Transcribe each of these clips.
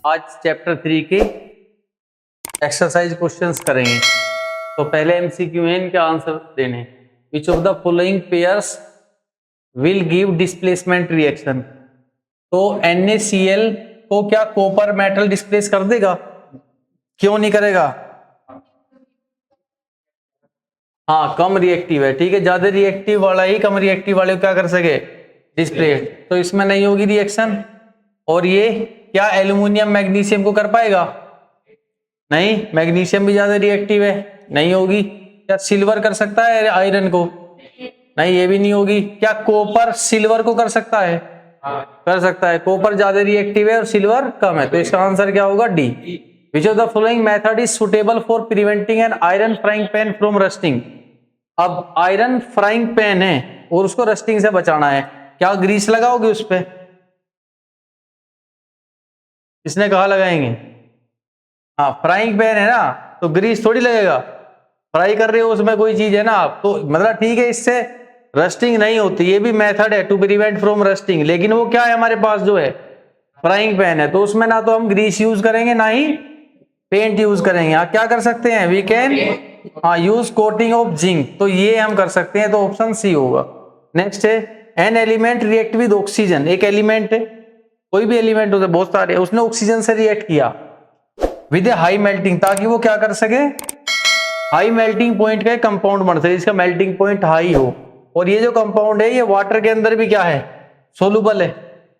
आज चैप्टर 3 के exercise questions करेंगे। तो पहले एमसीक्यू में इनके आंसर देने। Which of the following pairs will give displacement reaction. तो NaCl को क्या कॉपर मेटल डिस्प्लेस कर देगा? क्यों नहीं करेगा? हाँ, कम रिएक्टिव है, ठीक है। ज्यादा रिएक्टिव वाला ही कम रिएक्टिव वाले को क्या कर सके? डिस्प्लेस। तो इसमें नहीं होगी रिएक्शन। और ये क्या एल्यूमिनियम मैग्नीशियम को कर पाएगा? नहीं, मैग्नीशियम भी ज्यादा रिएक्टिव है, नहीं होगी। क्या सिल्वर कर सकता है आयरन को? नहीं, ये भी नहीं होगी। क्या कॉपर सिल्वर को कर सकता है? कर सकता है। कॉपर ज्यादा रिएक्टिव है और सिल्वर कम है, तो इसका आंसर क्या होगा? D. Which of the following method is suitable for preventing an iron frying pan from rusting. अब आयरन फ्राइंग पैन है और उसको रस्टिंग से बचाना है, क्या ग्रीस लगाओगे उस पे? इसने कहा लगाएंगे? हाँ, फ्राइंग पैन है ना, तो ग्रीस थोड़ी लगेगा। फ्राई कर रहे हो उसमें कोई चीज है ना आप, तो मतलब ठीक है, इससे रस्टिंग नहीं होती। ये भी मेथड है टू प्रिवेंट फ्रॉम रस्टिंग, लेकिन वो क्या है हमारे पास जो है फ्राइंग पैन है, तो उसमें ना तो हम ग्रीस यूज करेंगे ना ही पेंट यूज करेंगे। हाँ, क्या कर सकते हैं? We can use coating of zinc, तो ये हम कर सकते हैं, तो ऑप्शन सी होगा। नेक्स्ट है an element react with oxygen. एक एलिमेंट है, कोई भी एलिमेंट होता है, बहुत सारे, उसने ऑक्सीजन से रिएक्ट किया विद ए हाई मेल्टिंग, ताकि वो क्या कर सके? हाई मेल्टिंग पॉइंट का कंपाउंड बन सके, इसका मेल्टिंग पॉइंट हाई हो। और ये जो कंपाउंड है ये वाटर के अंदर भी क्या है? सोलुबल है,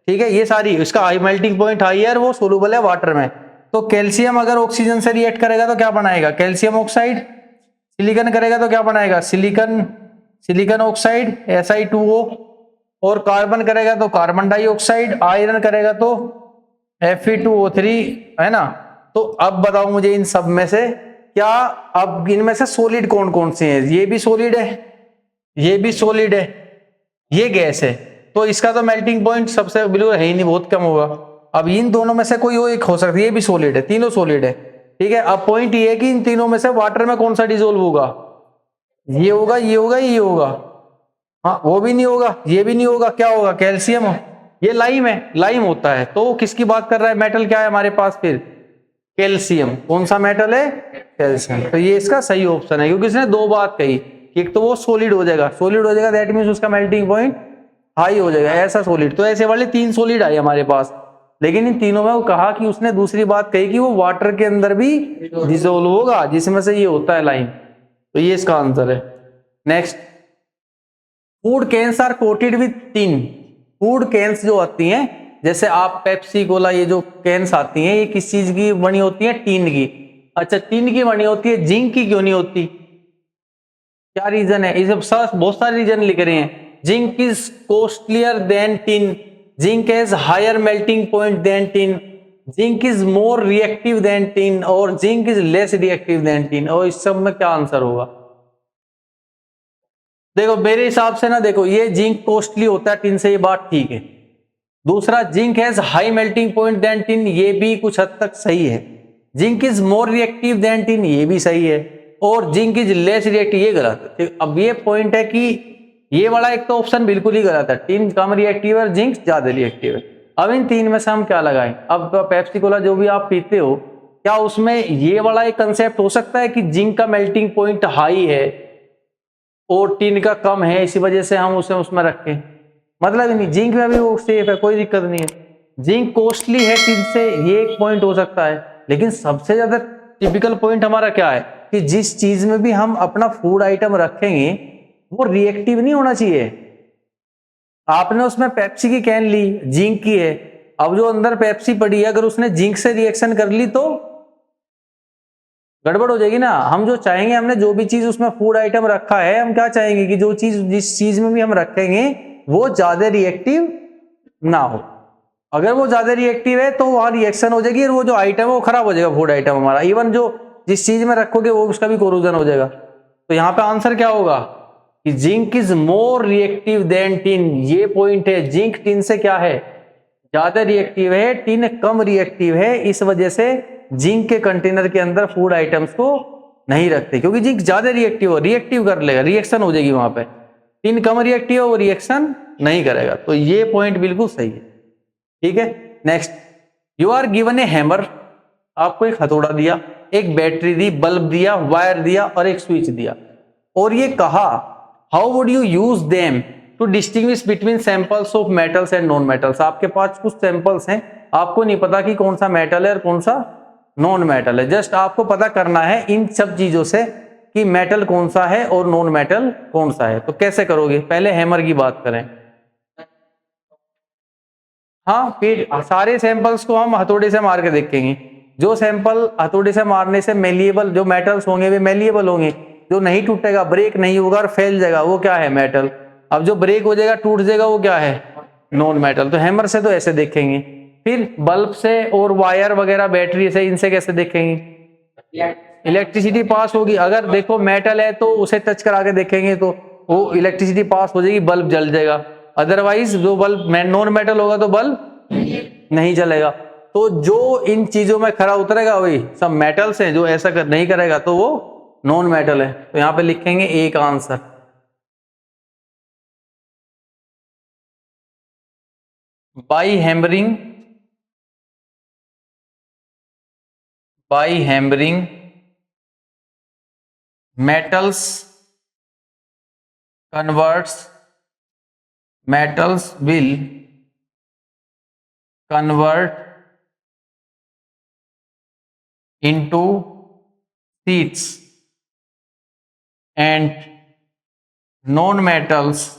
ठीक है। ये सारी इसका हाई मेल्टिंग पॉइंट हाई है और वो सोलुबल है वाटर में। तो कैल्शियम अगर ऑक्सीजन से रिएक्ट करेगा तो क्या बनाएगा? Calcium oxide. सिलिकॉन करेगा तो क्या बनाएगा? Silicon oxide Si2O। और कार्बन करेगा तो कार्बन डाइऑक्साइड। आयरन करेगा तो Fe2O3, है ना। तो अब बताओ मुझे इन सब में से क्या, अब इनमें से सॉलिड कौन कौन से हैं? ये भी सॉलिड है, ये भी सॉलिड है, ये गैस है, तो इसका तो मेल्टिंग पॉइंट सबसे बिल्कुल है ही नहीं, बहुत कम होगा। अब इन दोनों में से कोई एक हो सकता है, ये भी सॉलिड है, तीनों सॉलिड है, ठीक है। अब पॉइंट ये है कि इन तीनों में से वाटर में कौन सा डिसोल्व होगा? ये होगा, ये होगा, ये होगा। हाँ, वो भी नहीं होगा, ये भी नहीं होगा, क्या होगा? कैल्शियम। ये लाइम है, लाइम होता है। तो किसकी बात कर रहा है? मेटल क्या है हमारे पास फिर? कैल्शियम। कौन सा मेटल है? कैल्शियम। तो ये इसका सही ऑप्शन है, क्योंकि इसने दो बात कही कि एक तो वो सॉलिड हो जाएगा, सॉलिड हो जाएगा दैट मींस उसका मेल्टिंग पॉइंट हाई हो जाएगा, ऐसा सॉलिड। तो ऐसे वाले तीन सॉलिड आए हमारे पास, लेकिन इन तीनों में वो कहा कि उसने दूसरी बात कही कि वो वाटर के अंदर भी डिसोल्व होगा, जिसमें से ये होता है लाइम। तो ये इसका आंसर है। Next, food cans are coated with tin. Food cans जो आती हैं, जैसे आप पेप्सी कोला, ये जो कैंस आती हैं, ये किस चीज की बनी होती है? टिन की। अच्छा, टिन की बनी होती है, जिंक की क्यों नहीं होती? क्या रीजन है? इसे बहुत सारे रीजन लिख रहे हैं। Zinc is costlier than tin, zinc has higher melting point than tin, zinc is more reactive than tin, और zinc is less reactive than tin. और इस सब में क्या आंसर होगा? देखो मेरे हिसाब से ना, देखो ये जिंक कॉस्टली होता है टिन से, ये बात ठीक है। दूसरा, zinc has high melting point than tin, ये भी कुछ हद तक सही है। Zinc is more reactive than tin, ये भी सही है। और जिंक इज लेस रिएक्टिव, ये गलत है। अब ये पॉइंट है कि ये वाला एक तो ऑप्शन बिल्कुल ही गलत है, टिन कम रिएक्टिव है और जिंक ज्यादा रिएक्टिव है। अब इन तीन में से हम क्या लगाएं? अब पेप्सी कोला जो भी आप पीते हो, क्या उसमें ये वाला एक कंसेप्ट हो सकता है कि जिंक का मेल्टिंग पॉइंट हाई है और टिन का कम है, इसी वजह से हम उसे उसमें रखें? मतलब नहीं, जिंक में भी वो सेफ है, कोई दिक्कत नहीं है। जिंक कॉस्टली है टिन से, ये एक पॉइंट हो सकता है, लेकिन सबसे ज्यादा टिपिकल पॉइंट हमारा क्या है कि जिस चीज में भी हम अपना फूड आइटम रखेंगे वो रिएक्टिव नहीं होना चाहिए। आपने उसमें पेप्सी की कैन ली, जिंक की है, अब जो अंदर पेप्सी पड़ी है अगर उसने जिंक से रिएक्शन कर ली तो गड़बड़ हो जाएगी ना। हम जो चाहेंगे, हमने जो भी चीज उसमें फूड आइटम रखा है, हम क्या चाहेंगे कि जो चीज जिस चीज में भी हम रखेंगे वो ज्यादा रिएक्टिव ना हो। अगर वो ज्यादा रिएक्टिव है तो वहां रिएक्शन हो जाएगी और वो जो आइटम है वो खराब हो जाएगा, फूड आइटम हमारा। इवन जो जिस चीज में रखोगे वो उसका भी कोरोजन हो जाएगा। तो यहाँ पे आंसर क्या होगा कि zinc is more reactive than tin, ये पॉइंट है। जिंक टिन से क्या है? ज्यादा रिएक्टिव है, टिन कम रिएक्टिव है, इस वजह से जिंक के कंटेनर के अंदर फूड आइटम्स को नहीं रखते, क्योंकि जिंक ज्यादा रिएक्टिव हो, रिएक्टिव कर लेगा, रिएक्शन हो जाएगी वहां पे। टिन कम रिएक्टिव है, वो रिएक्शन नहीं करेगा। तो ये पॉइंट बिल्कुल सही है, ठीक है। Next, you are given a hammer, आपको एक हथौड़ा दिया, एक बैटरी दी, बल्ब दिया, वायर दिया और एक स्विच दिया, और ये कहा how would you use them to distinguish between samples of metals and non metals. आपके पास कुछ सैंपल्स हैं, आपको नहीं पता कि कौन सा मेटल है और कौन सा नॉन मेटल है, जस्ट आपको पता करना है इन सब चीजों से कि मेटल कौन सा है और नॉन मेटल कौन सा है। तो कैसे करोगे, पहले हैमर की बात करें। हाँ, फिर सारे सैंपल्स को हम हथौड़े से मार के देखेंगे, जो सैंपल हथौड़े से मारने से मेलिएबल जो मेटल्स होंगे वे मेलिएबल होंगे, जो नहीं टूटेगा, ब्रेक नहीं होगा और फैल जाएगा वो क्या है, मेटल। अब जो ब्रेक हो जाएगा, टूट जाएगा, वो क्या है, नॉन मेटल। तो हैमर से तो ऐसे देखेंगे। फिर बल्ब से और वायर वगैरह बैटरी से, इनसे कैसे देखेंगे, इलेक्ट्रिसिटी पास होगी। अगर देखो मेटल है तो उसे टच करा के देखेंगे तो वो इलेक्ट्रिसिटी पास हो जाएगी, बल्ब जल जाएगा। अदरवाइज जो बल्ब नॉन मेटल होगा तो बल्ब नहीं जलेगा। तो जो इन चीजों में खरा उतरेगा वही सब मेटल्स हैं, जो ऐसा नहीं करेगा तो वो नॉन मेटल है। तो यहां पे लिखेंगे एक answer. By hammering, by hammering metals converts, metals will convert into sheets and non-metals,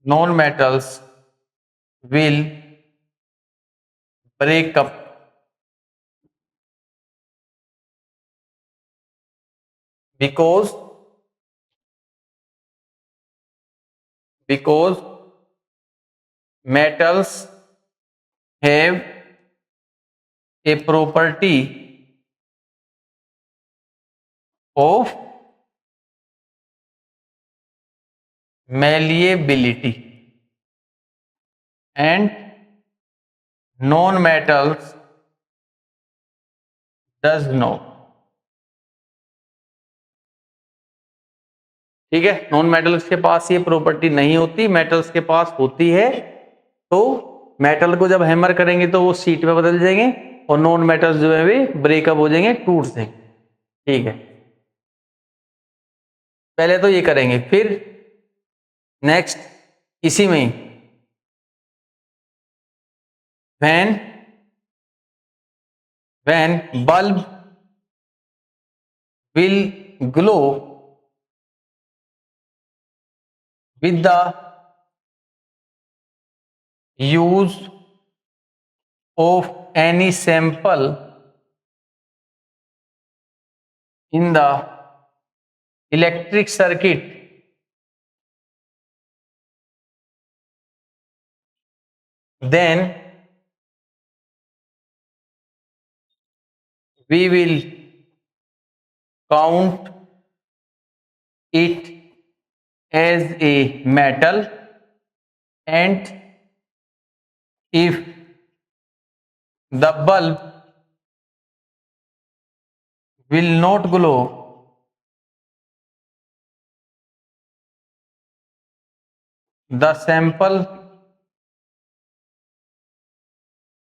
non-metals will break up because metals have a property of malleability and non-metals does not। ठीक है, non metals के पास ये property नहीं होती, metals के पास होती है। तो मेटल को जब हैमर करेंगे तो वो शीट में बदल जाएंगे और नॉन मेटल्स जो है वे ब्रेकअप हो जाएंगे, टूट जाएंगे। ठीक है, पहले तो ये करेंगे, फिर नेक्स्ट इसी में ही when bulb will glow with the use of any sample in the electric circuit, then we will count it as a metal, and if the bulb will not glow, the sample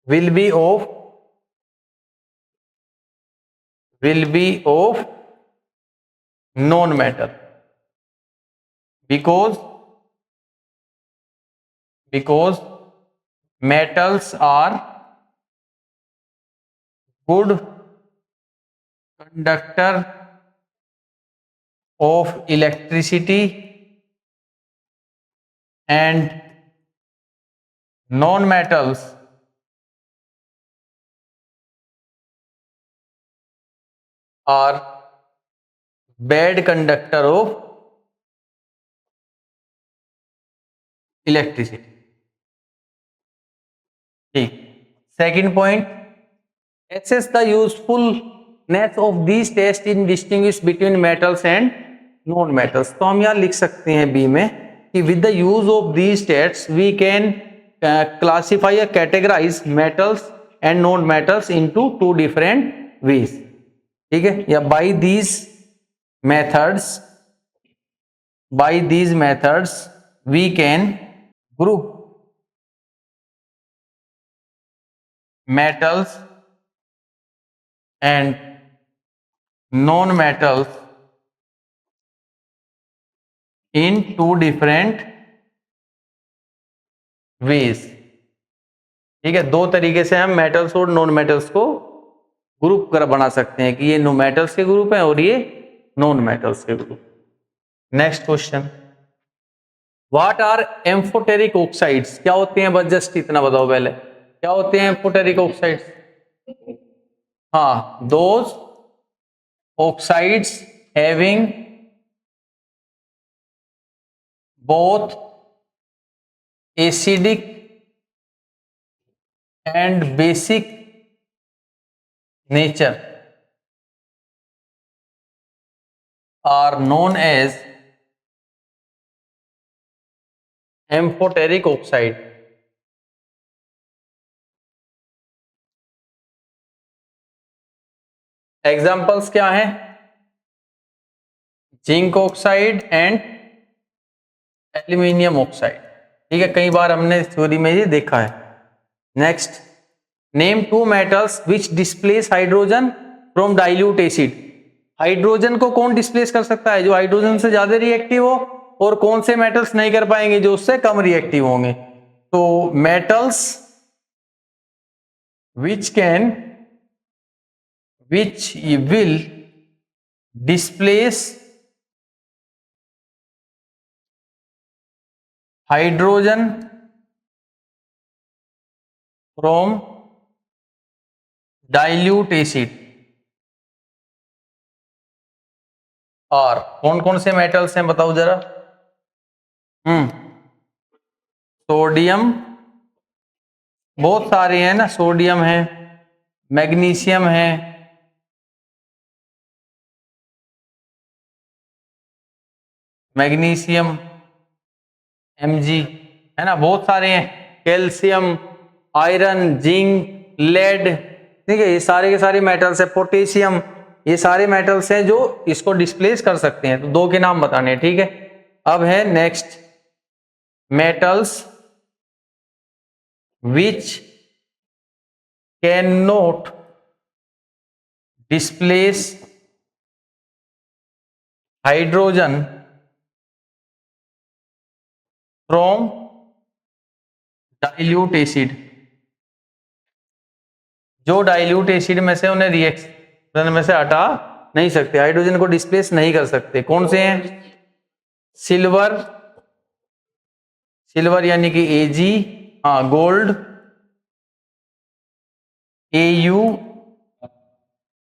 will be of non-metal, because metals are good conductor of electricity and non-metals are bad conductor of electricity। ठीक, second point, assess the usefulness of these tests in distinguish between metals and non metals। तो हम यहाँ लिख सकते हैं B में कि with the use of these tests we can classify or categorize metals and non metals into two different ways। ठीक है, या by these methods we can group metals and non-metals in two different ways। ठीक है, दो तरीके से हम metals और नॉन मेटल्स को ग्रुप कर बना सकते हैं कि ये नो मेटल्स के ग्रुप हैं और ये नॉन मेटल्स के group. Next question, what are amphoteric oxides? क्या होते हैं? बस जस्ट इतना बताओ पहले, क्या होते हैं एम्फोटेरिक ऑक्साइड्स? हाँ, those oxides having both acidic and basic nature are known as amphoteric oxide. Examples क्या हैं? Zinc oxide and aluminium oxide. ठीक है, कई बार हमने थ्योरी में ये देखा है। Next, name two metals which displace hydrogen from dilute acid. Hydrogen को कौन डिस्प्लेस कर सकता है? जो हाइड्रोजन से ज्यादा रिएक्टिव हो। और कौन से मेटल्स नहीं कर पाएंगे? जो उससे कम रिएक्टिव होंगे। तो metals which will displace hydrogen from dilute acid. और कौन कौन से मेटल्स हैं बताओ जरा? सोडियम, बहुत सारे हैं ना, सोडियम है, मैग्नीशियम है, मैग्नीशियम Mg है ना, बहुत सारे हैं, कैल्शियम, आयरन, जिंक, लेड। ठीक है, ये सारे के सारे मेटल्स है, पोटेशियम, ये सारे मेटल्स हैं जो इसको डिस्प्लेस कर सकते हैं। तो दो के नाम बताने हैं। ठीक है, अब है next, metals which can not displace hydrogen from dilute acid. जो डाइल्यूट एसिड में से उन्हें रिएक्शन में से हटा नहीं सकते, हाइड्रोजन को डिस्प्लेस नहीं कर सकते। कौन से हैं? सिल्वर, सिल्वर यानी कि Ag, हाँ, गोल्ड Au,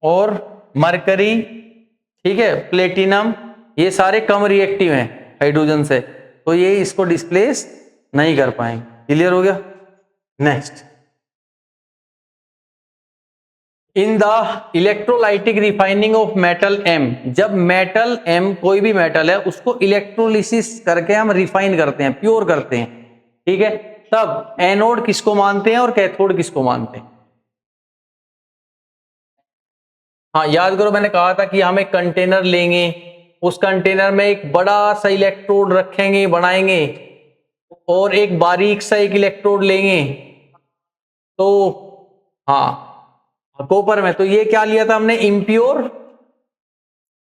और मरकरी, ठीक है, प्लेटिनम, ये सारे कम रिएक्टिव हैं हाइड्रोजन से, तो ये इसको डिस्प्लेस नहीं कर पाएंगे। क्लियर हो गया? Next, in the electrolytic refining of metal M, जब मेटल M, कोई भी मेटल है, उसको इलेक्ट्रोलिसिस करके हम रिफाइन करते हैं, प्योर करते हैं। ठीक है, तब एनोड किसको मानते हैं और कैथोड किसको मानते हैं? हाँ, याद करो, मैंने कहा था कि हम एक कंटेनर लेंगे, उस कंटेनर में एक बड़ा सा इलेक्ट्रोड रखेंगे, बनाएंगे, और एक बारीक सा एक इलेक्ट्रोड लेंगे। तो हाँ, कॉपर में, तो ये क्या लिया था हमने? इम्प्योर।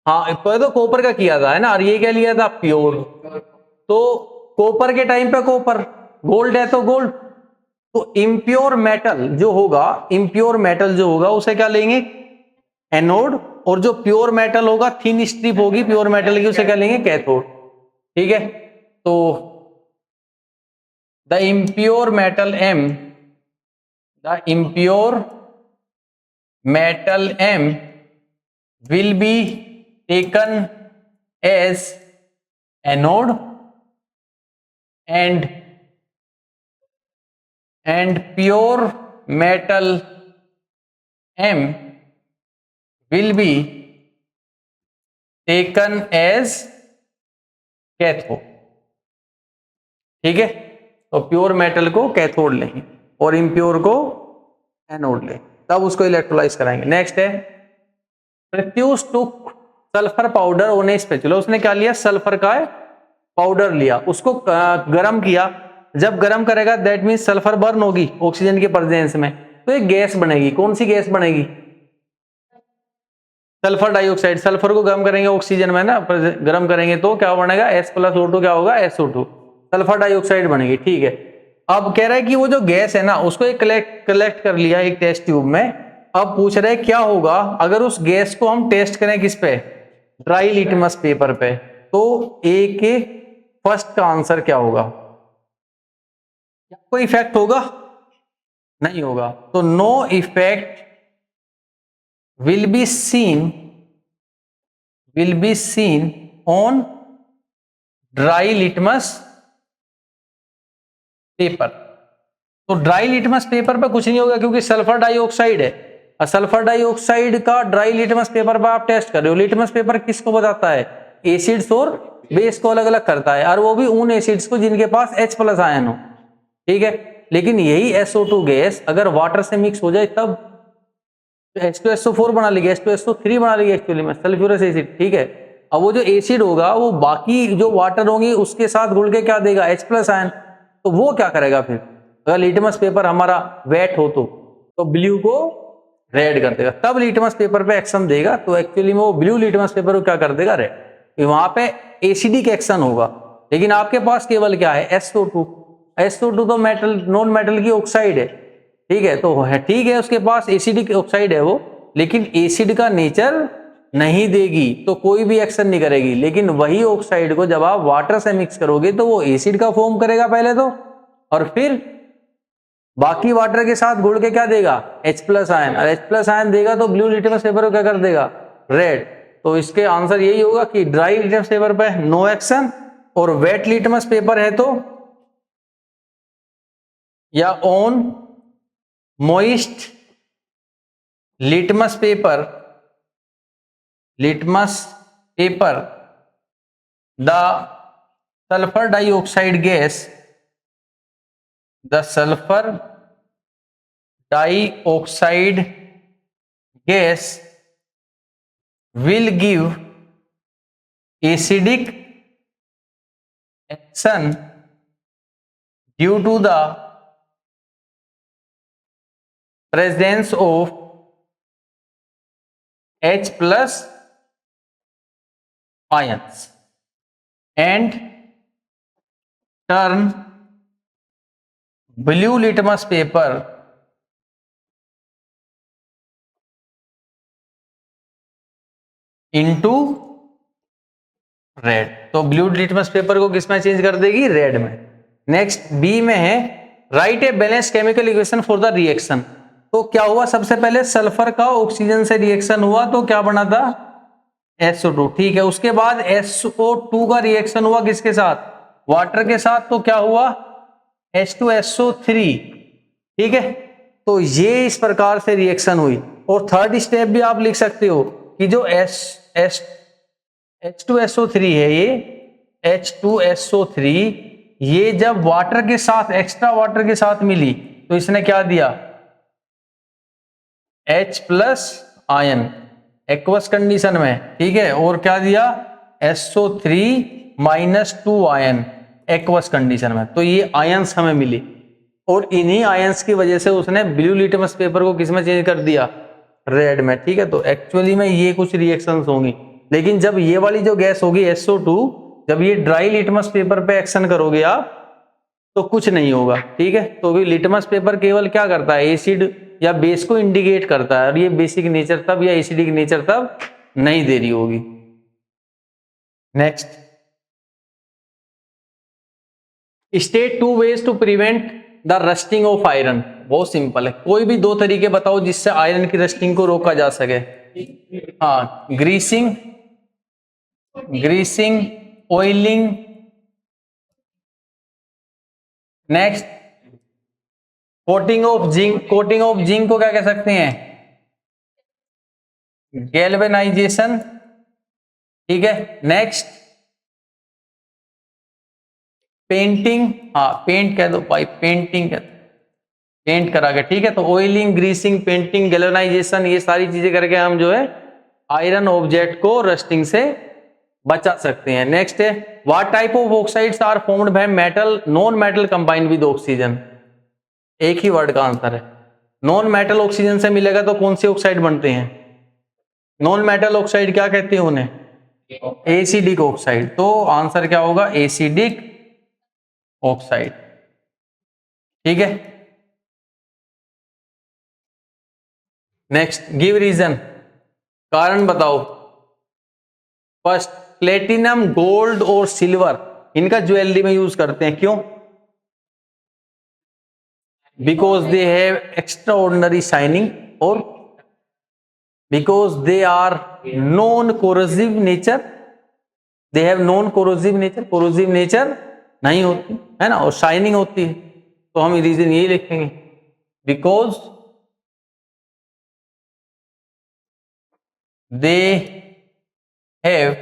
हाँ, तो कॉपर का किया था, है ना, और ये क्या लिया था? प्योर। तो कॉपर के टाइम पे कॉपर, गोल्ड है तो गोल्ड। तो इम्प्योर मेटल जो होगा, इम्प्योर मेटल जो होगा उसे क्या लेंगे? एनोड। और जो प्योर मेटल होगा, थिन स्ट्रिप होगी प्योर मेटल की, उसे क्या लेंगे? कैथोड। ठीक है, तो the impure metal M, the impure metal M will be taken as anode and pure metal M will be taken as cathode। ठीक है, तो प्योर मेटल को कैथोड लेंगे और इम्प्योर को एनोड लेंगे, तब उसको इलेक्ट्रोलाइज कराएंगे। नेक्स्ट है, Pratyush took sulphur powder on a spatula. उसने क्या लिया? सल्फर का पाउडर लिया, उसको गर्म किया। जब गर्म करेगा दैट मीन्स सल्फर बर्न होगी ऑक्सीजन के प्रेजेंस में, तो एक गैस बनेगी। कौन सी गैस बनेगी? Sulphur dioxide. सल्फर को गर्म करेंगे ऑक्सीजन में ना, गर्म करेंगे तो क्या बनेगा? S+O2 क्या होगा? SO2, सल्फर डाइऑक्साइड बनेगी। ठीक है, अब कह रहा है कि वो जो गैस है ना उसको एक कलेक्ट कर लिया एक टेस्ट ट्यूब में। अब पूछ रहे हैं क्या होगा अगर उस गैस को हम टेस्ट करें किस पे? ड्राई लिटमस पेपर पे। तो ए के फर्स्ट का आंसर क्या होगा? कोई इफेक्ट होगा? नहीं होगा। तो no effect will be seen on dry litmus paper. तो ड्राई लिटमस पेपर पे कुछ नहीं होगा क्योंकि सल्फर डाइऑक्साइड है, और सल्फर डाइऑक्साइड का ड्राई लिटमस पेपर पर आप टेस्ट कर रहे हो। लिटमस पेपर किसको बताता है? एसिड्स और बेस को अलग अलग करता है, और वो भी उन एसिड्स को जिनके पास H+ आयन हो। ठीक है, लेकिन यही SO2 गैस अगर वाटर से मिक्स हो जाए तब H2SO4 बना लेगी, H2SO3 बना लेगी एक्चुअली में, सल्फ्यूरस एसिड। ठीक है, अब वो जो एसिड होगा वो बाकी जो वाटर होंगी उसके साथ घुल के क्या देगा? H+ ion. तो वो क्या करेगा फिर? अगर लिटमस पेपर हमारा वेट हो तो ब्लू को रेड कर देगा, तब लिटमस पेपर पे एक्शन देगा। तो एक्चुअली में वो ब्लू लिटमस पेपर को क्या कर देगा? रेड। वहां पे एसिडिक एक्शन होगा। लेकिन आपके पास केवल क्या है? SO2। SO2 तो मेटल, नॉन मेटल की ऑक्साइड है। ठीक है, तो है ठीक है उसके पास एसिडिक ऑक्साइड है वो, लेकिन एसिड का नेचर नहीं देगी तो कोई भी एक्शन नहीं करेगी। लेकिन वही ऑक्साइड को जब आप वाटर से मिक्स करोगे तो वो एसिड का फॉर्म करेगा पहले तो, और फिर बाकी वाटर के साथ घुल के क्या देगा? H+ आयन, और H+ आयन देगा तो ब्लू लिटमस पेपर को क्या कर देगा? रेड। तो इसके आंसर यही होगा कि ड्राई लिटमस पेपर पे नो एक्शन, और वेट लिटमस पेपर है तो, या on moist litmus paper the sulphur dioxide gas, the sulphur dioxide gas will give acidic action due to the presence of H+ ions and turn blue litmus paper into red. तो blue litmus paper को किस में change कर देगी? Red में। Next B में है right a balance chemical equation for the reaction. तो क्या हुआ? सबसे पहले सल्फर का ऑक्सीजन से रिएक्शन हुआ तो क्या बना था? SO2। ठीक है, उसके बाद SO2 का रिएक्शन हुआ किसके साथ? वाटर के साथ। तो क्या हुआ? H2SO3। ठीक है, तो ये इस प्रकार से रिएक्शन हुई। और थर्ड स्टेप भी आप लिख सकते हो कि जो H2SO3 है, ये H2SO3 ये जब वाटर के साथ, एक्स्ट्रा वाटर के साथ मिली तो इसने क्या दिया? H+ आयन एक्वस कंडीशन में। ठीक है, और क्या दिया? SO3-2 आयन एक्वस कंडीशन में। तो ये आयंस हमें मिली, और इन्हीं आयंस की वजह से उसने ब्लू लिटमस पेपर को किस में चेंज कर दिया? रेड में। ठीक है, तो एक्चुअली में ये कुछ रिएक्शंस होंगी। लेकिन जब ये वाली जो गैस होगी SO2, जब ये ड्राई लिटमस पेपर पे एक्शन करोगे आप तो कुछ नहीं होगा। ठीक है, तो लिटमस पेपर केवल क्या करता है? एसिड या बेस को इंडिकेट करता है, और ये बेसिक नेचर तब या एसिडिक नेचर तब नहीं दे रही होगी। Next, state 2 ways to prevent the rusting of iron. बहुत सिंपल है, कोई भी 2 तरीके बताओ जिससे आयरन की रस्टिंग को रोका जा सके। हाँ, greasing, oiling. Next, coating of zinc. Coating of zinc को क्या कह सकते हैं? गैल्वेनाइजेशन। ठीक है, नेक्स्ट, पेंटिंग। हाँ, पेंट कह दो भाई, पेंटिंग कह दो, पेंट करा के। ठीक है, तो ऑयलिंग, ग्रीसिंग, पेंटिंग, गैल्वेनाइजेशन, ये सारी चीजें करके हम जो है आयरन ऑब्जेक्ट को रस्टिंग से बचा सकते हैं। नेक्स्ट है what type of oxides are formed by metal, non metal combined with oxygen. एक ही वर्ड का आंसर है। नॉन मेटल ऑक्सीजन से मिलेगा तो कौन से ऑक्साइड बनते हैं? नॉन मेटल ऑक्साइड क्या कहते हैं उन्हें? Acidic oxide. तो आंसर क्या होगा? Acidic oxide. ठीक है, नेक्स्ट, गिव रीजन, कारण बताओ। फर्स्ट, प्लेटिनम, गोल्ड और सिल्वर इनका ज्वेलरी में यूज करते हैं, क्यों? Because they have extraordinary shining, और because they are non corrosive nature, they have non corrosive nature, corrosive nature नहीं होती है ना, और शाइनिंग होती है। तो हम रीजन यही लिखेंगे, because they have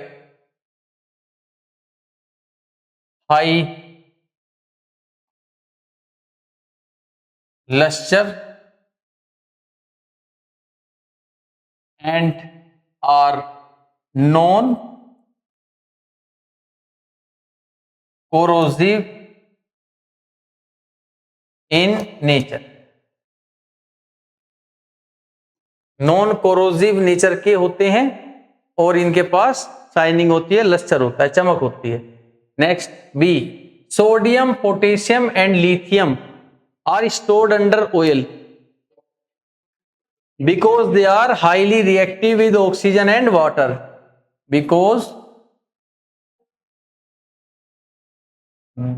high lustre and are non corrosive in nature। Non corrosive nature के होते हैं और इनके पास शाइनिंग होती है, लस्टर होता है, चमक होती है। Next, B, sodium, potassium and lithium are stored under oil because they are highly reactive with oxygen and water, because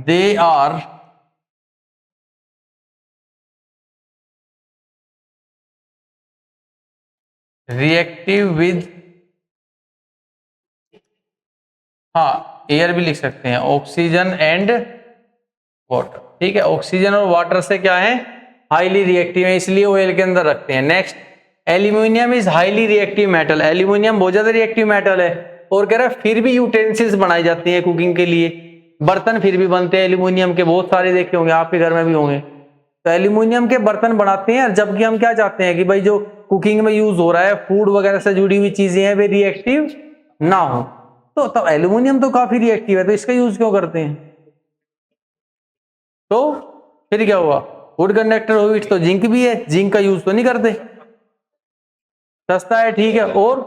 they are reactive with, हाँ एयर भी लिख सकते हैं, ऑक्सीजन एंड वाटर। ठीक है, ऑक्सीजन और वाटर से क्या है? हाईली रिएक्टिव है, इसलिए ऑयल के अंदर रखते हैं। Next, aluminium is highly reactive metal, aluminium बहुत ज्यादा रिएक्टिव मेटल है। और कह रहा है फिर भी यूटेंसिल्स बनाई जाती हैं कुकिंग के लिए, बर्तन फिर भी बनते हैं एल्यूमिनियम के, बहुत सारे देखे होंगे, आपके घर में भी होंगे। तो एल्यूमिनियम के बर्तन बनाते हैं, जबकि हम क्या चाहते हैं कि भाई जो कुकिंग में यूज हो रहा है, फूड वगैरह से जुड़ी हुई चीजें हैं, वे रिएक्टिव ना हो। तो तब एल्यूमिनियम तो काफी रिएक्टिव है, तो इसका यूज क्यों करते हैं? तो फिर क्या हुआ? गुड कंडक्टर हो इट, तो जिंक भी है, जिंक का यूज तो नहीं करते, सस्ता है, ठीक है। और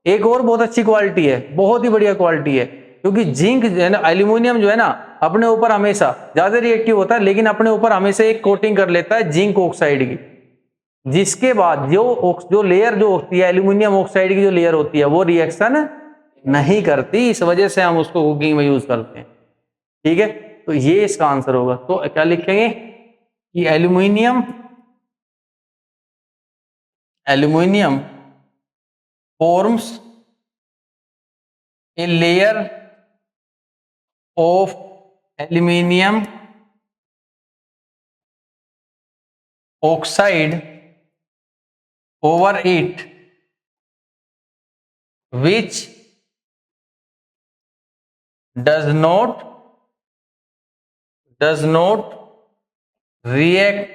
एक और बहुत अच्छी क्वालिटी है, बहुत ही बढ़िया क्वालिटी है, क्योंकि जिंक जो है ना, एल्यूमिनियम जो है ना, अपने ऊपर हमेशा ज्यादा रिएक्टिव होता है, लेकिन अपने ऊपर हमेशा एक कोटिंग कर लेता है जिंक ऑक्साइड की, जिसके बाद जो लेयर जो होती है एल्यूमिनियम ऑक्साइड की, जो लेयर होती है वो रिएक्शन नहीं करती, इस वजह से हम उसको कुकिंग में यूज करते हैं। ठीक है, तो ये इसका आंसर होगा। तो क्या लिखेंगे कि aluminium forms a layer of aluminium oxide over it which does not react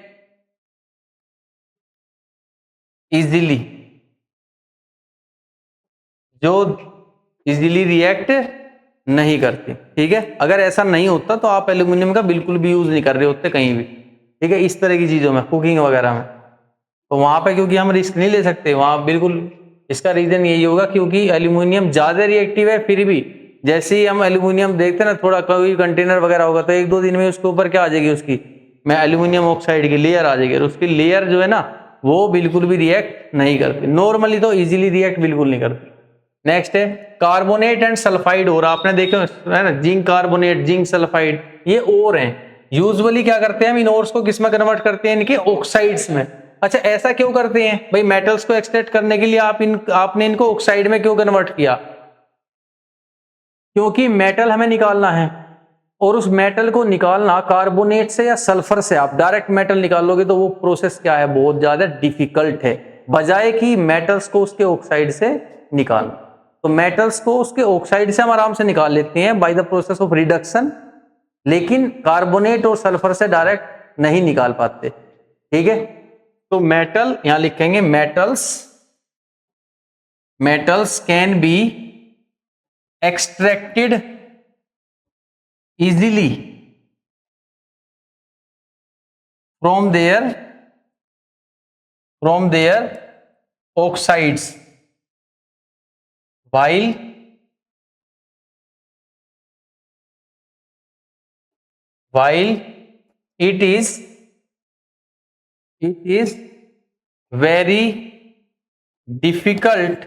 easily, जो इजीली रिएक्ट नहीं करती। ठीक है, अगर ऐसा नहीं होता तो आप एल्यूमिनियम का बिल्कुल भी यूज नहीं कर रहे होते कहीं भी। ठीक है, इस तरह की चीजों में, कुकिंग वगैरह में, तो वहां पे क्योंकि हम रिस्क नहीं ले सकते वहां बिल्कुल। इसका रीजन यही होगा क्योंकि एल्यूमिनियम ज्यादा रिएक्टिव है, फिर भी जैसे ही हम एल्यूमिनियम देखते हैं ना, थोड़ा कोई कंटेनर वगैरह होगा तो 1-2 दिन में उसके ऊपर क्या आ जाएगी, उसकी में एल्यूमिनियम ऑक्साइड की लेयर आ जाएगी, और उसकी लेयर जो है ना वो बिल्कुल भी रिएक्ट नहीं करती, नॉर्मली तो इजीली रिएक्ट बिल्कुल नहीं करती। नेक्स्ट है कार्बोनेट एंड सल्फाइड, और आपने देखा है ना, जिंक कार्बोनेट, जिंक सल्फाइड, ये और हैं। यूजुअली क्या करते हैं हम इन ओर्स को किस में कन्वर्ट करते हैं? इनके ऑक्साइड्स में। अच्छा, ऐसा क्यों करते हैं भाई? मेटल्स को एक्सट्रैक्ट करने के लिए आपने इनको ऑक्साइड में क्यों कन्वर्ट किया? क्योंकि मेटल हमें निकालना है, और उस मेटल को निकालना कार्बोनेट से या सल्फर से, आप डायरेक्ट मेटल निकालोगे तो वो प्रोसेस क्या है, बहुत ज्यादा डिफिकल्ट है, बजाय कि मेटल्स को उसके ऑक्साइड से निकालना। तो मेटल्स को उसके ऑक्साइड से हम आराम से निकाल लेते हैं by the process of reduction, लेकिन कार्बोनेट और सल्फर से डायरेक्ट नहीं निकाल पाते। ठीक है, तो मेटल यहां लिखेंगे, metals can be extracted easily from their from their oxides while it is very difficult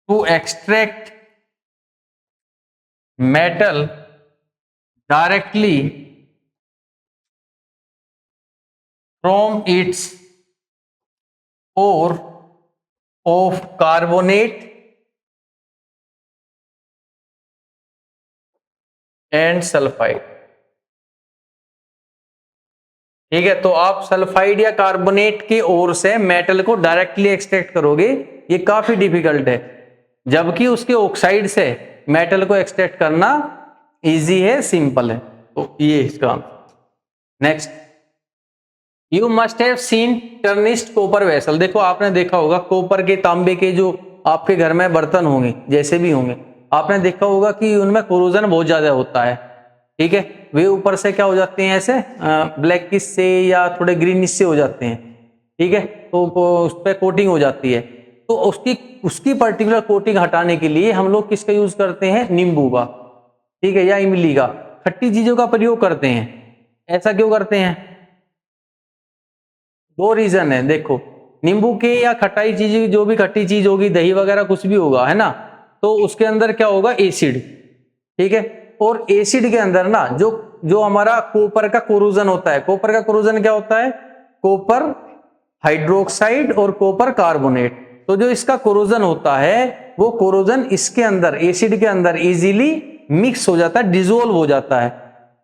to extract metal directly from its ore of carbonate and sulfide। ठीक है, तो आप सल्फाइड या कार्बोनेट की ओर से मेटल को डायरेक्टली एक्सट्रैक्ट करोगे, ये काफी डिफिकल्ट है, जबकि उसके ऑक्साइड से मेटल को एक्सट्रैक्ट करना इजी है, सिंपल है। तो ये इसका next, you must have seen tarnished copper vessel. देखो आपने देखा होगा कॉपर के, तांबे के जो आपके घर में बर्तन होंगे, जैसे भी होंगे, आपने देखा होगा कि उनमें कोरोजन बहुत ज्यादा होता है। ठीक है, वे ऊपर से क्या हो जाते हैं, ऐसे ब्लैकिश से या थोड़े ग्रीनिश से हो जाते हैं। ठीक है, तो उस पर कोटिंग हो जाती है, तो उसकी पर्टिकुलर कोटिंग हटाने के लिए हम लोग किसका यूज करते हैं, नींबू का, ठीक है, या इमली का, खट्टी चीजों का प्रयोग करते हैं। ऐसा क्यों करते हैं, दो रीजन है। देखो, नींबू के या खटाई चीज, जो भी खट्टी चीज होगी, दही वगैरह कुछ भी होगा, है ना, तो उसके अंदर क्या होगा, एसिड। ठीक है, और एसिड के अंदर ना जो जो हमारा कॉपर का कोरोजन होता है, कॉपर का कोरोजन क्या होता है, कॉपर हाइड्रोक्साइड और कॉपर कार्बोनेट। तो जो इसका कोरोजन होता है, वो कोरोजन इसके अंदर, एसिड के अंदर इजीली मिक्स हो जाता है, डिजोल्व हो जाता है,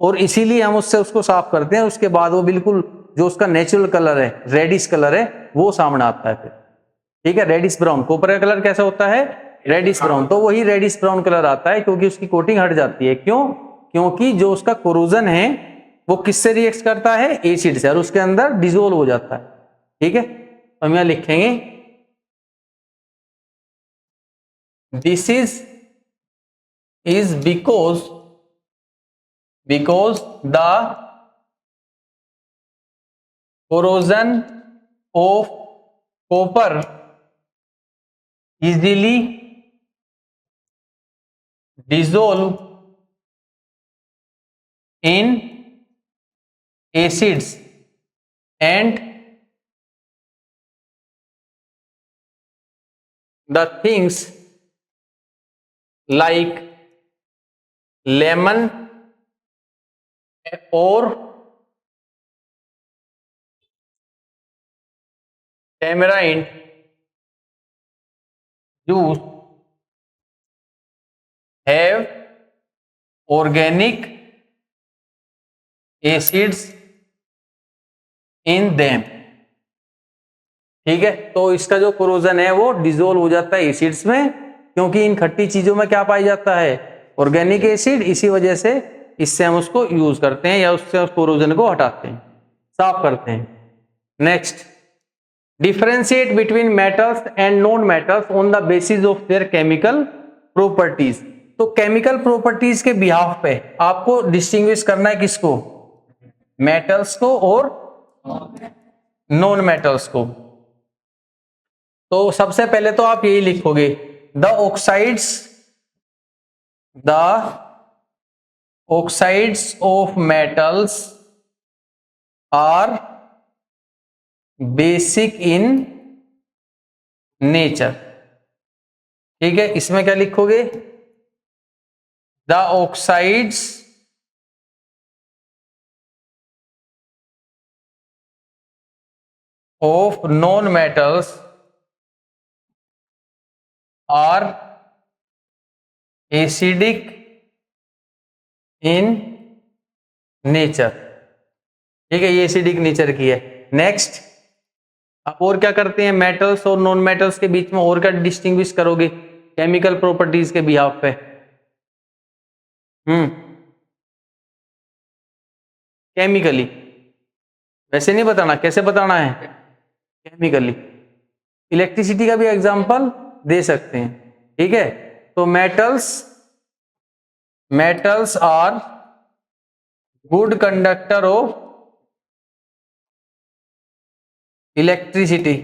और इसीलिए हम उससे उसको साफ करते हैं। उसके बाद वो बिल्कुल जो उसका नेचुरल कलर है, रेडिश कलर है, वो सामने आता है फिर। ठीक है, रेडिश ब्राउन, कॉपर का कलर कैसा होता है, रेडिश ब्राउन, तो वही रेडिश ब्राउन कलर आता है क्योंकि उसकी कोटिंग हट जाती है। क्यों, क्योंकि जो उसका कोरोजन है वो किससे रिएक्ट करता है, एसिड से, और उसके अंदर डिसोल्व हो जाता है। ठीक है, तो हम यहां लिखेंगे this is because the corrosion of copper easily dissolve in acids and the things like lemon or tamarind juice have organic acids in them। ठीक है, तो इसका जो कोरोजन है वो डिसोल्व हो जाता है एसिड्स में, क्योंकि इन खट्टी चीजों में क्या पाया जाता है, ऑर्गेनिक एसिड। इसी वजह से इससे हम उसको यूज करते हैं या उससे उस कोरोजन को हटाते हैं, साफ करते हैं। Next, differentiate between metals and non metals on the basis of their chemical properties. तो केमिकल प्रॉपर्टीज के बिहाफ पे आपको डिस्टिंग्विश करना है किसको, मेटल्स को और नॉन मेटल्स को। तो सबसे पहले तो आप यही लिखोगे, the oxides of metals are basic in nature. ठीक है, इसमें क्या लिखोगे, the oxides of non metals are acidic in nature. ठीक है, ये एसिडिक नेचर की है। नेक्स्ट, आप और क्या करते हैं, मेटल्स और नॉन मेटल्स के बीच में और क्या डिस्टिंग्विश करोगे केमिकल प्रॉपर्टीज के बिहाफ पे। केमिकली, वैसे नहीं बताना, कैसे बताना है, केमिकली। इलेक्ट्रिसिटी का भी एग्जांपल दे सकते हैं। ठीक है, तो metals are good conductor of electricity,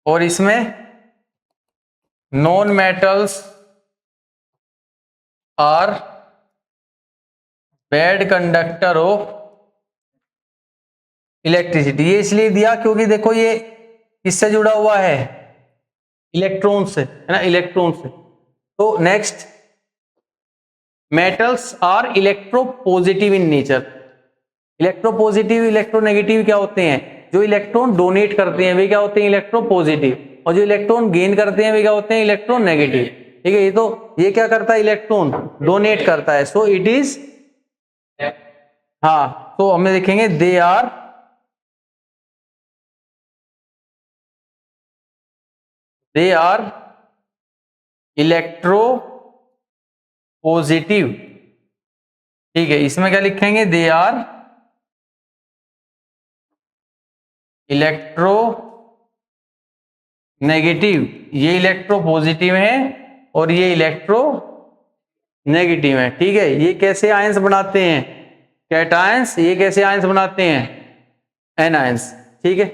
और इसमें non metals are bad conductor of electricity. ये इसलिए दिया क्योंकि देखो ये किससे जुड़ा हुआ है, इलेक्ट्रॉन से, है ना, इलेक्ट्रॉन से। तो next, metals are electropositive in nature. Electropositive, electronegative क्या होते हैं, जो इलेक्ट्रॉन डोनेट करते हैं वे क्या होते हैं, इलेक्ट्रोपॉजिटिव, और जो इलेक्ट्रॉन गेन करते हैं वे क्या होते हैं, इलेक्ट्रोनेगेटिव। ठीक है, ये क्या करता है, इलेक्ट्रॉन डोनेट करता है, सो इट इज, हाँ, तो हमें देखेंगे दे आर इलेक्ट्रो पॉजिटिव। ठीक है, इसमें क्या लिखेंगे, दे आर इलेक्ट्रो नेगेटिव। ये इलेक्ट्रो पॉजिटिव है और ये इलेक्ट्रो नेगेटिव है। ठीक है, ये कैसे आयंस बनाते हैं, कैटायंस, ये कैसे आयंस बनाते हैं, एनायंस। ठीक है,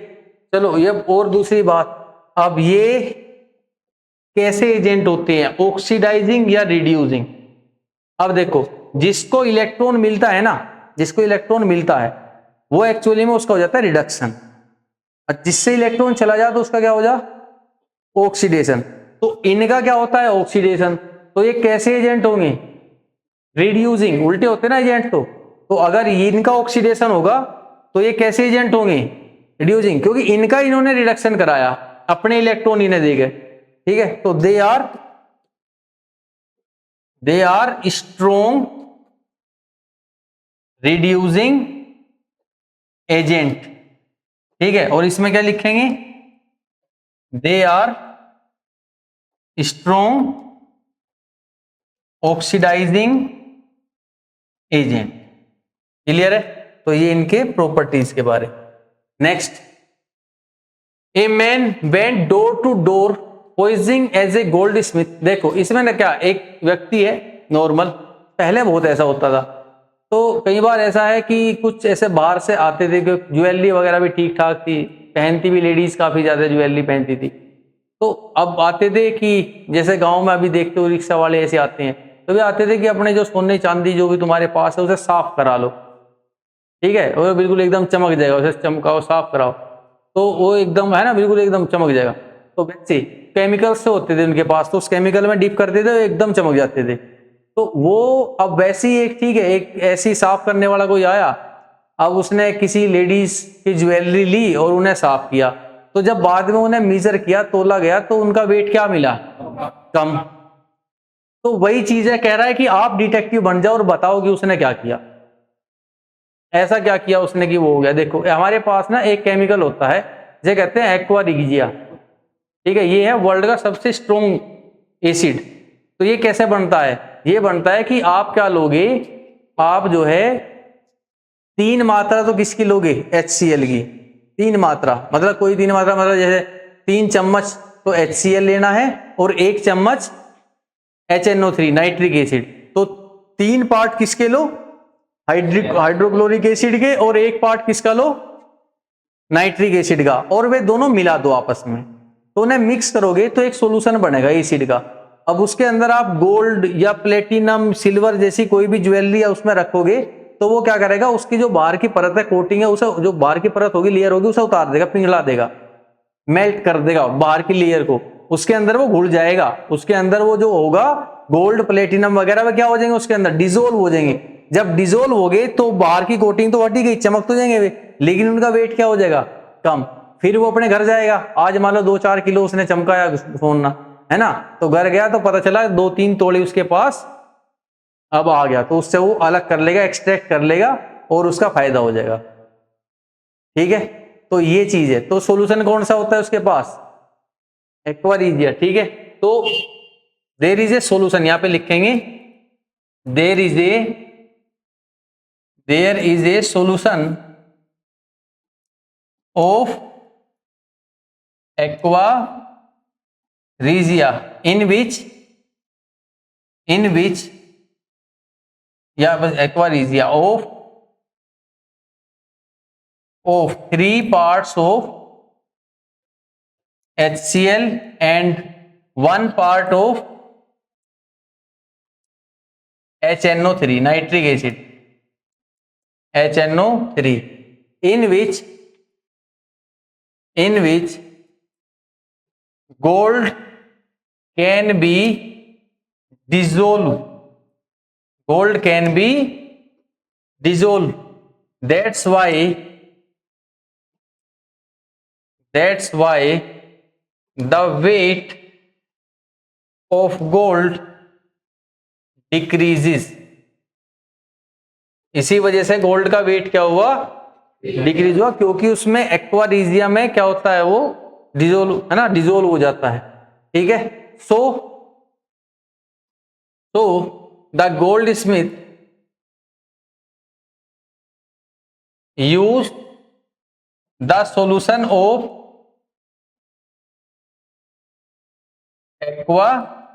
चलो ये और दूसरी बात, अब ये कैसे एजेंट होते हैं, ऑक्सीडाइजिंग या रिड्यूसिंग। अब देखो, जिसको इलेक्ट्रॉन मिलता है ना, जिसको इलेक्ट्रॉन मिलता है वो एक्चुअली में उसका हो जाता है रिडक्शन, और जिससे इलेक्ट्रॉन चला जाए तो उसका क्या हो जा, ऑक्सीडेशन। तो इनका क्या होता है, ऑक्सीडेशन। तो ये कैसे एजेंट होंगे, रिड्यूसिंग, उल्टे होते ना एजेंट। तो अगर इनका ऑक्सीडेशन होगा तो ये कैसे एजेंट होंगे, रिड्यूसिंग, क्योंकि इनका इन्होंने रिडक्शन कराया, अपने इलेक्ट्रॉन इन्हें दे गए। ठीक है, तो they are strong reducing agent. ठीक है, और इसमें क्या लिखेंगे, they are strong oxidising agent. Clear है, तो ये इनके प्रॉपर्टीज के बारे। Next, a man went door to door posing as a goldsmith. देखो इसमें ना क्या, एक व्यक्ति है नॉर्मल, पहले बहुत ऐसा होता था, तो कई बार ऐसा है कि कुछ ऐसे बाहर से आते थे, ज्वेलरी वगैरह भी ठीक ठाक थी, पहनती भी लेडीज काफी ज्यादा ज्वेलरी पहनती थी। तो अब आते थे कि जैसे गांव में अभी देखते हो रिक्शा वाले ऐसे आते हैं, तो वे आते थे कि अपने जो सोने चांदी जो भी तुम्हारे पास है उसे साफ करा लो। ठीक है, और बिल्कुल एकदम चमक जाएगा, उसे चमकाओ, साफ कराओ, तो वो एकदम, है ना, बिल्कुल एकदम चमक जाएगा। तो वैसे केमिकल्स से होते थे उनके पास, तो उस केमिकल में डीप करते थे, वो एकदम चमक जाते थे। तो वो अब वैसे ही एक, ठीक है, एक ऐसी साफ करने वाला कोई आया, अब उसने किसी लेडीज की ज्वेलरी ली और उन्हें साफ किया, तो जब बाद में उन्हें मीजर किया, तोला गया, तो उनका वेट क्या मिला, कम। तो वही चीज है, कह रहा है कि आप डिटेक्टिव बन जाओ और बताओ कि उसने क्या किया, ऐसा क्या किया उसने कि वो हो गया। देखो हमारे पास ना एक केमिकल होता है, जिसे कहते हैं एक्वा रिगिजिया। ठीक है, ये है वर्ल्ड का सबसे स्ट्रॉन्ग एसिड। तो ये कैसे बनता है, ये बनता है कि आप क्या लोगे, आप जो है 3 मात्रा तो किसकी लोगे, HCl की। 3 मात्रा मतलब कोई 3 मात्रा मतलब जैसे 3 चम्मच तो HCl लेना है, और 1 चम्मच HNO3 नाइट्रिक एसिड। तो 3 पार्ट किसके लो, हाइड्रोक्लोरिक एसिड के, और 1 पार्ट किसका लो, नाइट्रिक एसिड का, और वे दोनों मिला दो आपस में, तो उन्हें मिक्स करोगे तो एक सॉल्यूशन बनेगा एसिड का। अब उसके अंदर आप गोल्ड या प्लेटिनम, सिल्वर जैसी कोई भी ज्वेलरी या उसमें रखोगे, तो वो क्या करेगा, उसकी जो बाहर की परत है, कोटिंग है, उसे, जो बाहर की परत होगी, लेयर होगी, उसे उतार देगा, पिघला देगा, मेल्ट कर देगा बाहर की लेयर को, उसके अंदर वो घुल जाएगा, उसके अंदर वो जो होगा गोल्ड प्लेटिनम वगैरह वो क्या हो जाएंगे, उसके अंदर डिजोल्व हो जाएंगे। जब डिजोल्व हो गए तो बाहर की कोटिंग तो हटी गई, चमक तो जाएंगे वे, लेकिन उनका वेट क्या हो जाएगा, कम। फिर वो अपने घर जाएगा, आज मान लो 2-4 किलो उसने चमकाया सोना, है ना, तो घर गया तो पता चला 2-3 तोड़े उसके पास अब आ गया, तो उससे वो अलग कर लेगा, एक्सट्रैक्ट कर लेगा, और उसका फायदा हो जाएगा। ठीक है, तो ये चीज है। तो सॉल्यूशन कौन सा होता है उसके पास, एक्वा रिजिया। ठीक है, तो देयर इज ए सॉल्यूशन, यहां पे लिखेंगे there is a solution of aqua regia in which या बस aqua regia of of 3 parts of HCl and 1 part of HNO3, nitric acid, HNO3, in which gold can be dissolved. Gold can be dissolved. That's why the weight of gold decreases. इसी वजह से gold का wait क्या हुआ, decrease हुआ, क्योंकि उसमें aqua regia में क्या होता है, वो डिजोल्व है ना, डिजोल्व हो जाता है। ठीक है, so the gold Smith use the solution of aqua regia.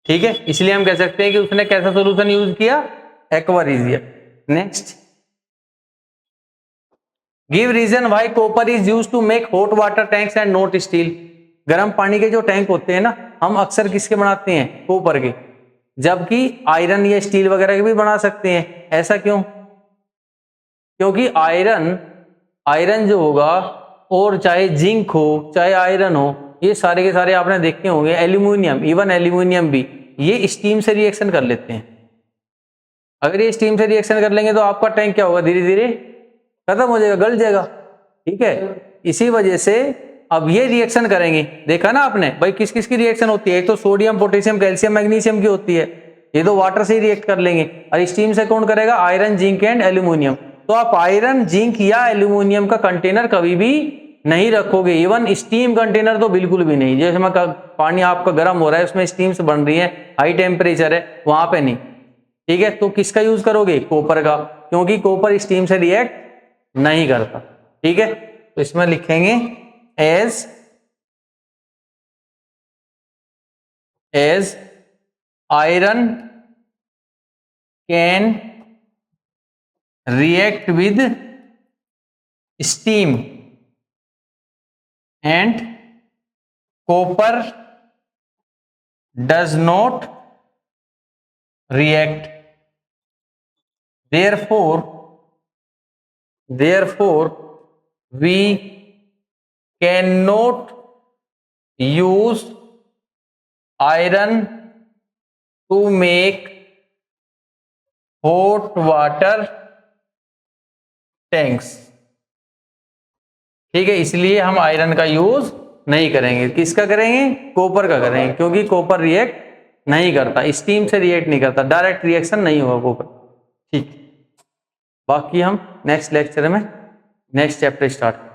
ठीक है, इसलिए हम कह सकते हैं कि उसने कैसा सॉल्यूशन यूज किया, aqua regia. Next, give reason why copper is used to make hot water tanks and not steel. गर्म पानी के जो टैंक होते हैं ना, हम अक्सर किसके बनाते हैं, कॉपर के, जबकि आयरन या स्टील वगैरह के भी बना सकते हैं। ऐसा क्यों? क्योंकि आयरन जो होगा, और चाहे जिंक हो चाहे आयरन हो, ये सारे के सारे आपने देखे होंगे, एल्यूमिनियम, इवन एल्यूमिनियम भी, ये स्टीम से रिएक्शन कर लेते हैं। अगर ये स्टीम से रिएक्शन कर लेंगे तो आपका टैंक क्या होगा, धीरे धीरे खत्म हो जाएगा, गल जाएगा। ठीक है, इसी वजह से अब ये रिएक्शन करेंगे। देखा ना आपने भाई, किस किस की रिएक्शन होती है, एक तो सोडियम, पोटेशियम, कैल्शियम, मैग्नीशियम की होती है, ये तो वाटर से ही रिएक्ट कर लेंगे। और स्टीम से कौन करेगा, आयरन, जिंक एंड एल्यूमिनियम। तो आप आयरन, जिंक या एल्यूमिनियम का कंटेनर कभी भी नहीं रखोगे, इवन स्टीम कंटेनर तो बिल्कुल भी नहीं। जैसे मैं पानी आपका गर्म हो रहा है, उसमें स्टीम से बन रही है, हाई टेम्परेचर है, वहां पे नहीं। ठीक है, तो किसका यूज करोगे, कॉपर का, क्योंकि कॉपर स्टीम से रिएक्ट नहीं करता। ठीक है, तो इसमें लिखेंगे as iron can react with steam and copper does not react, therefore we cannot use iron to make hot water tanks। ठीक है, इसलिए हम आयरन का यूज नहीं करेंगे। किसका करेंगे, कॉपर का करेंगे, क्योंकि कॉपर रिएक्ट नहीं करता, स्टीम से रिएक्ट नहीं करता, डायरेक्ट रिएक्शन नहीं होगा कॉपर। ठीक, बाकी हम नेक्स्ट लेक्चर में नेक्स्ट चैप्टर स्टार्ट